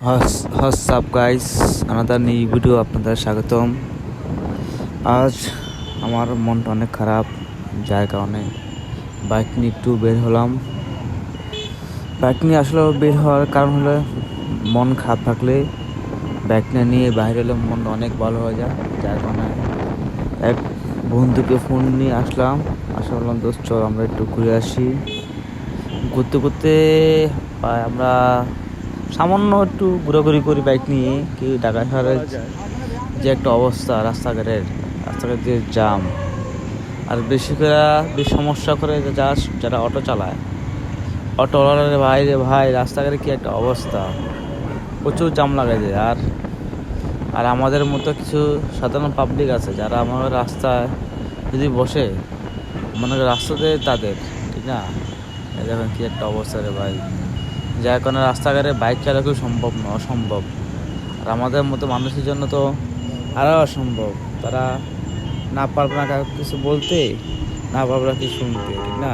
WhatsApp guys, another new video আপনাদের স্বাগতম। আজ আমার মনটা অনেক খারাপ, যার কারণে বাইক নিয়ে একটু বের হলাম। বাইক নিয়ে আসলে বের হওয়ার কারণ হলো মন খারাপ থাকলে বাইক নিয়ে বাইরে হলে মন অনেক ভালো হয়ে যায়। যার কারণে এক বন্ধুকে ফোন নিয়ে আসলাম, বললাম দোস্ত চল আমরা একটু ঘুরে আসি। ঘুরতে ঘুরতে আমরা সামান্য একটু ঘোরাঘুরি করি বাইক নিয়ে। কি ঢাকা শহরের যে একটা অবস্থা, রাস্তাঘাটের যে জাম, আর বেশি সমস্যা করে যারা অটো চালায়, অটোওয়ালার ভাই রে ভাই, রাস্তাঘাটে কি একটা অবস্থা, প্রচুর জাম লাগাই যায়। আর আমাদের মতো কিছু সাধারণ পাবলিক আছে যারা আমাদের রাস্তায় যদি বসে, মনে করে রাস্তাতে তাদের, ঠিক না? দেখেন কি একটা অবস্থা রে ভাই, যার কারণে রাস্তাঘাটে বাইক চালানো সম্ভব না, অসম্ভব। আর আমাদের মতো মানুষের জন্য তো আরও অসম্ভব। তারা না পারবে না কিছু বলতে, না পারবে না কিছু শুনতে, ঠিক না?